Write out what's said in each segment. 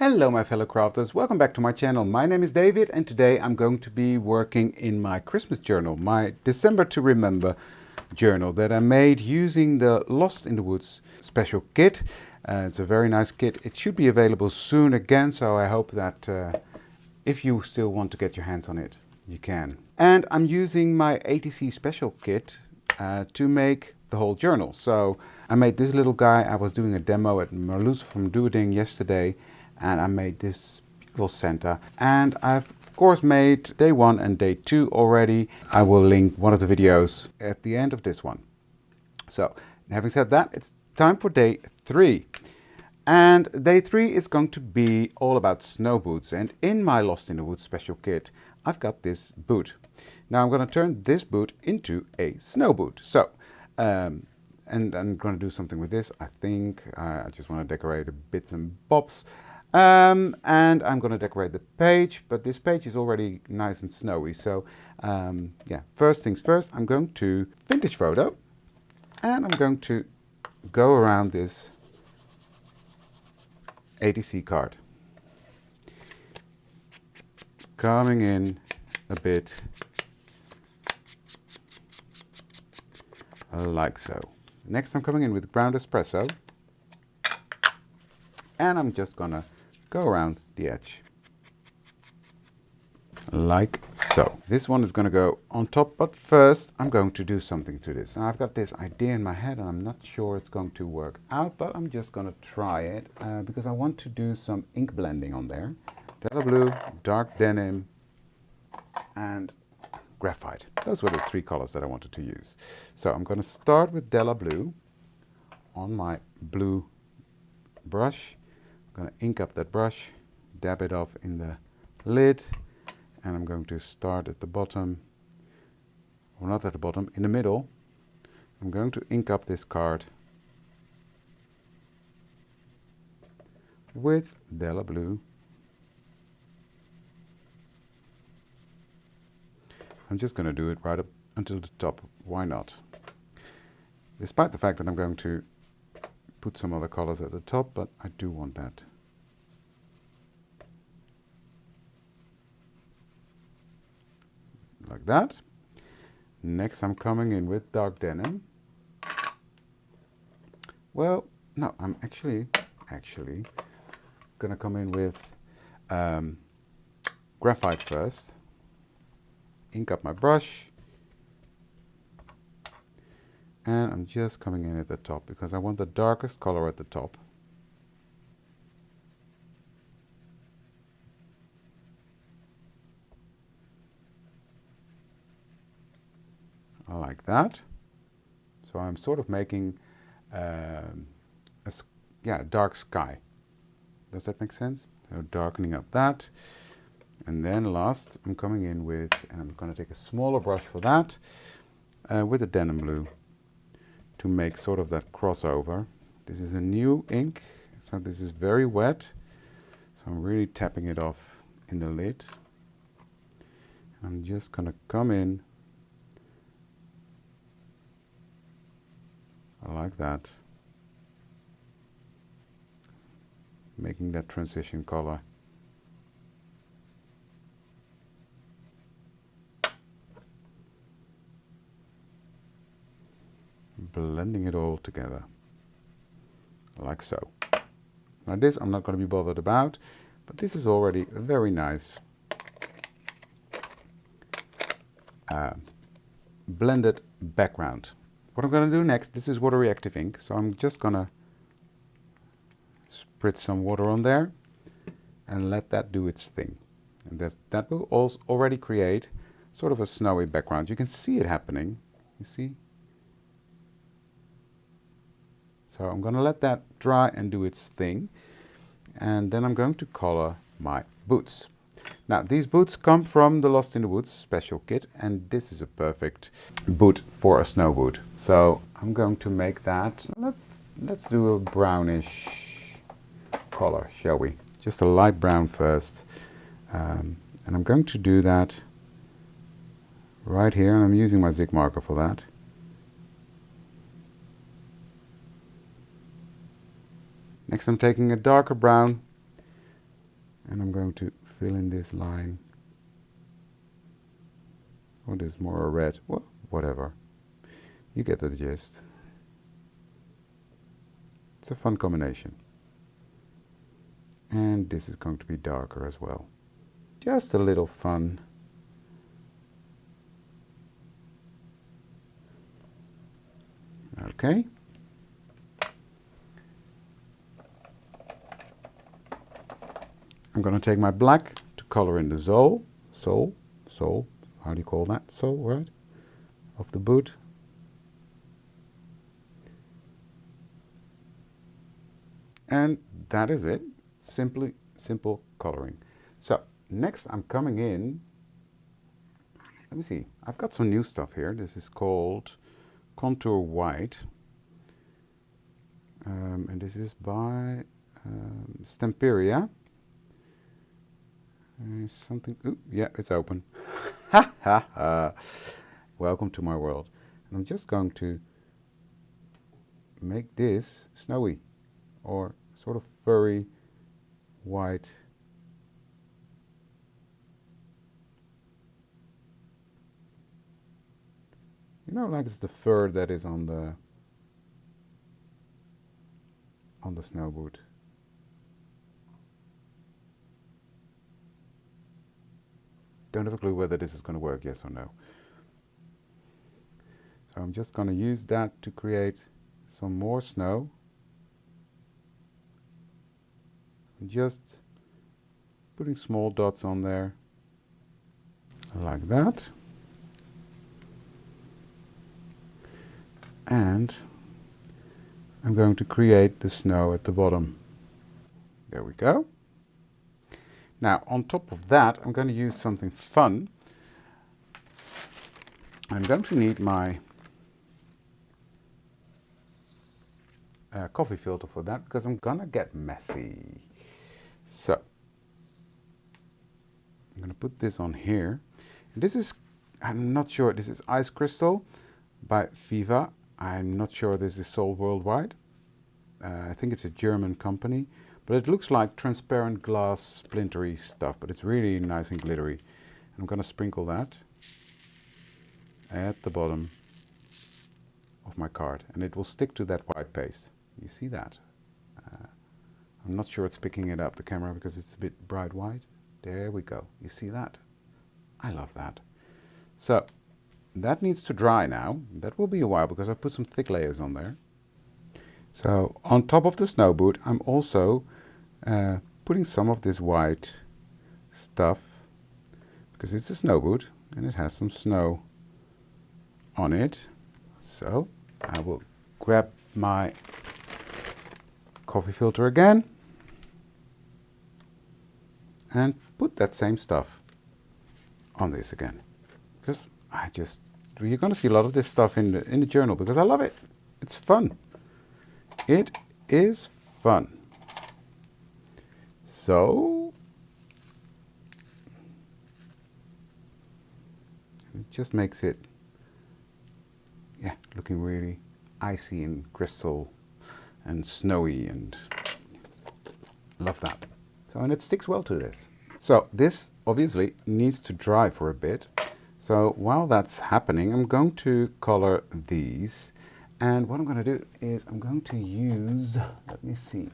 Hello my fellow crafters, welcome back to my channel. My name is David and today I'm going to be working in my Christmas journal, my December to Remember journal that I made using the Lost in the Woods special kit. It's a very nice kit. It should be available soon again, so I hope that if you still want to get your hands on it, you can. And I'm using my ATC special kit to make the whole journal. So I made this little guy. I was doing a demo at Marloes from Doing yesterday, and I made this little Santa. And I've of course made day 1 and day 2 already. I will link one of the videos at the end of this one. So having said that, it's time for day 3. And day 3 is going to be all about snow boots. And in my Lost in the Woods special kit, I've got this boot. Now I'm going to turn this boot into a snow boot. So, and I'm going to do something with this. I think I just want to decorate a bits and bobs. And I'm going to decorate the page, but this page is already nice and snowy. So yeah, first things first, I'm going to vintage photo, and I'm going to go around this ATC card, coming in a bit like so. Next I'm coming in with ground espresso, and I'm just gonna go around the edge like so. This one is going to go on top, but first I'm going to do something to this. Now I've got this idea in my head and I'm not sure it's going to work out, but I'm just going to try it because I want to do some ink blending on there. Della Blue, dark denim and graphite. Those were the 3 colors that I wanted to use. So I'm going to start with Della Blue on my blue brush. I'm going to ink up that brush, dab it off in the lid, and I'm going to start at the bottom, or not at the bottom, in the middle. I'm going to ink up this card with Della Blue. I'm just going to do it right up until the top. Why not? Despite the fact that I'm going to put some other colors at the top, but I do want that. Like that. Next I'm coming in with dark denim. Well, no, I'm actually gonna come in with graphite first. Ink up my brush. And I'm just coming in at the top because I want the darkest color at the top. Like that. So I'm sort of making a dark sky. Does that make sense? So darkening up that. And then last I'm coming in with, and I'm going to take a smaller brush for that, with a denim blue to make sort of that crossover. This is a new ink, so this is very wet. So I'm really tapping it off in the lid. I'm just going to come in like that, making that transition color. Blending it all together, like so. Now this I'm not going to be bothered about, but this is already a very nice blended background. What I'm going to do next, this is water reactive ink, so I'm just going to spritz some water on there and let that do its thing. And that will also already create sort of a snowy background. You can see it happening, you see? So I'm going to let that dry and do its thing. And then I'm going to color my boots. Now these boots come from the Lost in the Woods special kit, and this is a perfect boot for a snow boot. So I'm going to make that, let's do a brownish color, shall we? Just a light brown first. And I'm going to do that right here, and I'm using my Zig marker for that. Next I'm taking a darker brown And I'm going to fill in this line. Oh, there's more red. Well, whatever. You get the gist. It's a fun combination. And this is going to be darker as well. Just a little fun. Okay. I'm going to take my black to color in the sole, how do you call that? Sole, right? Of the boot. And that is it. Simple coloring. So next I'm coming in. Let me see. I've got some new stuff here. This is called Contour White. And this is by Stemperia. Something. Ooh, yeah, it's open. Ha ha ha. Welcome to my world. And I'm just going to make this snowy or sort of furry white. You know, like it's the fur that is on the snow boot. Don't have a clue whether this is going to work, yes or no. So I'm just going to use that to create some more snow. I'm just putting small dots on there, like that. And I'm going to create the snow at the bottom. There we go. Now, on top of that, I'm going to use something fun. I'm going to need my coffee filter for that, because I'm going to get messy. So, I'm going to put this on here. And this is, I'm not sure, this is Ice Crystal by Viva. I'm not sure this is sold worldwide. I think it's a German company. But it looks like transparent glass splintery stuff, but it's really nice and glittery. And I'm going to sprinkle that at the bottom of my card, and it will stick to that white paste. You see that? I'm not sure it's picking it up, the camera, because it's a bit bright white. There we go. You see that? I love that. So that needs to dry now. That will be a while because I put some thick layers on there. So on top of the snow boot, I'm also putting some of this white stuff, because it's a snow boot and it has some snow on it. So I will grab my coffee filter again and put that same stuff on this again, because you're going to see a lot of this stuff in the journal, because I love it. It's fun. It is fun. So it just makes it, yeah, looking really icy and crystal and snowy, and love that. So, and it sticks well to this. So this obviously needs to dry for a bit. So while that's happening, I'm going to color these. And what I'm going to do is I'm going to use, let me see,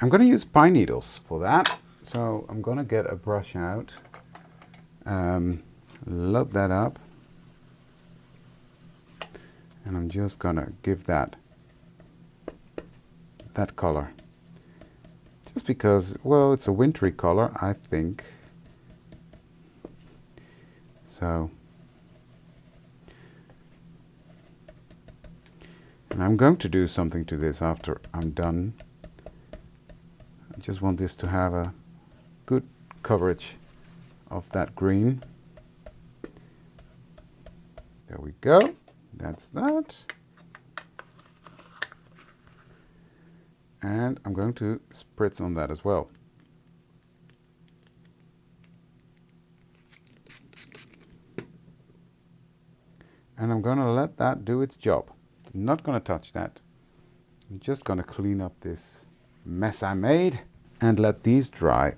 I'm going to use pine needles for that. So I'm going to get a brush out, load that up, and I'm just going to give that color. Just because, well, it's a wintry color, I think. So, and I'm going to do something to this after I'm done. I just want this to have a good coverage of that green. There we go. That's that. And I'm going to spritz on that as well. And I'm going to let that do its job. I'm not going to touch that. I'm just going to clean up this mess I made and let these dry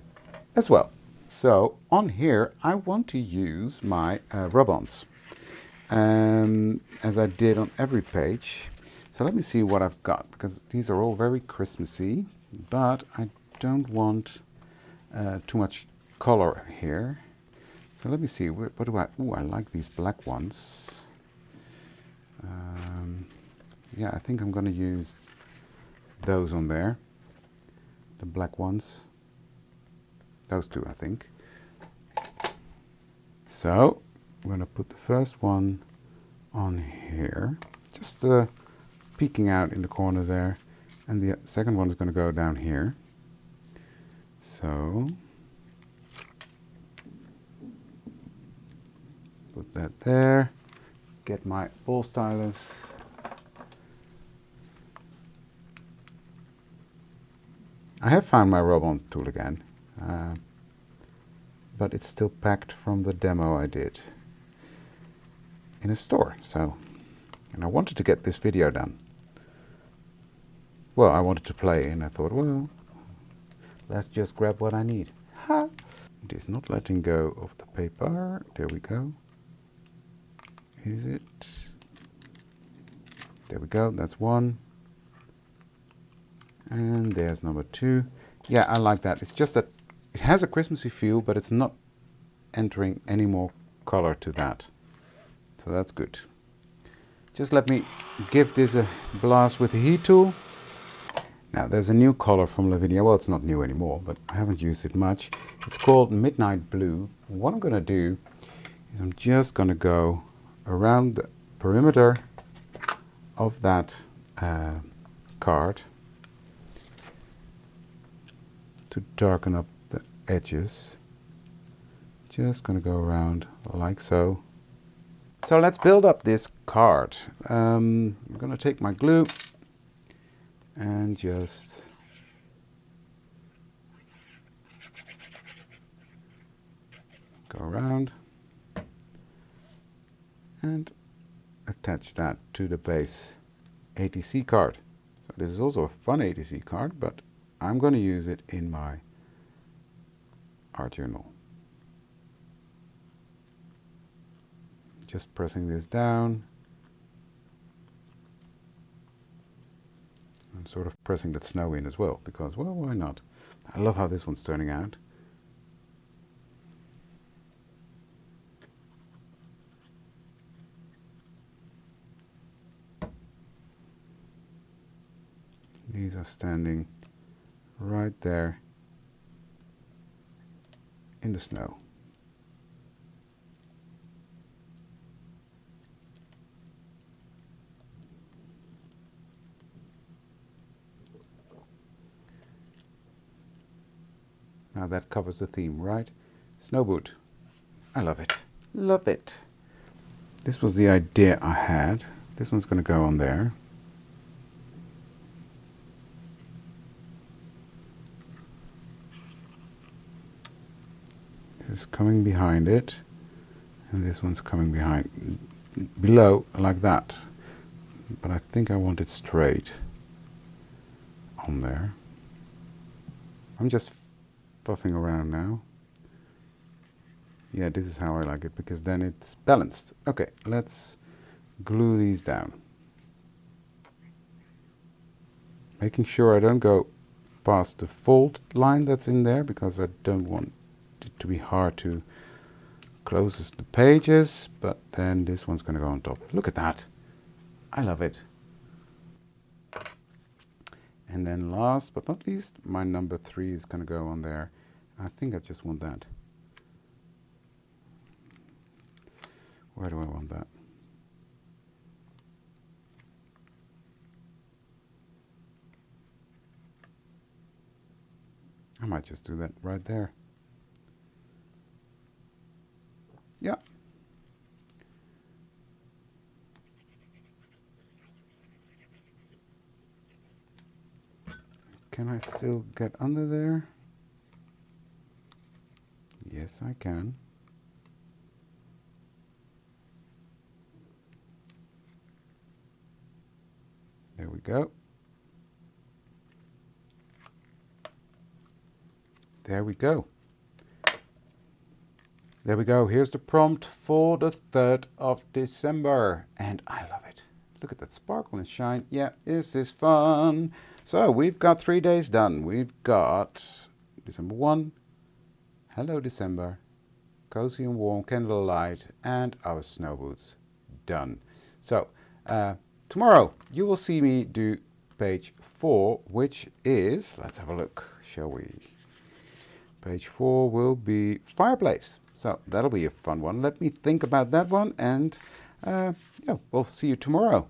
as well. So on here, I want to use my rub-ons, as I did on every page. So let me see what I've got, because these are all very Christmassy, but I don't want too much color here. So let me see, what do I, ooh, I like these black ones. Yeah, I think I'm going to use those on there, the black ones. Those two, I think. So I'm going to put the first one on here, just peeking out in the corner there, and the second one is going to go down here. So put that there, get my ball stylus, I have found my rub-on tool again, but it's still packed from the demo I did in a store. So, and I wanted to get this video done. Well, I wanted to play, and I thought, well, let's just grab what I need. Ha! It is not letting go of the paper. There we go. Is it? There we go. That's one. And there's number two. Yeah, I like that. It's just that it has a Christmassy feel, but it's not entering any more color to that. So that's good. Just let me give this a blast with the heat tool. Now there's a new color from Lavinia. Well, it's not new anymore, but I haven't used it much. It's called Midnight Blue. What I'm going to do is I'm just going to go around the perimeter of that card to darken up the edges. Just going to go around like so. So let's build up this card. I'm going to take my glue and just go around and attach that to the base ATC card. So this is also a fun ATC card, but I'm going to use it in my art journal. Just pressing this down and sort of pressing that snow in as well, because, well, why not? I love how this one's turning out. These are standing right there in the snow. Now that covers the theme, right? Snowboot. I love it. Love it. This was the idea I had. This one's going to go on there. This is coming behind it, and this one's coming behind, below, like that. But I think I want it straight on there. I'm just puffing around now. Yeah, this is how I like it, because then it's balanced. Okay, let's glue these down. Making sure I don't go past the fold line that's in there, because I don't want it to be hard to close the pages, but then this one's going to go on top. Look at that. I love it. And then last but not least, my number 3 is going to go on there. I think I just want that. Where do I want that? I might just do that right there. Yeah. Can I still get under there? Yes, I can. There we go. There we go. There we go. Here's the prompt for the 3rd of December. And I love it. Look at that sparkle and shine. Yeah, this is fun. So we've got 3 days done. We've got December 1. Hello December. Cozy and warm candlelight and our snow boots. Done. So tomorrow you will see me do page 4, which is, let's have a look, shall we? Page 4 will be fireplace. So that'll be a fun one. Let me think about that one, and yeah, we'll see you tomorrow.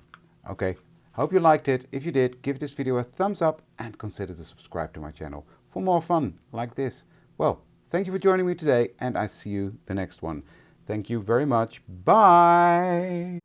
Okay, hope you liked it. If you did, give this video a thumbs up and consider to subscribe to my channel for more fun like this. Well, thank you for joining me today, and I see you the next one. Thank you very much. Bye.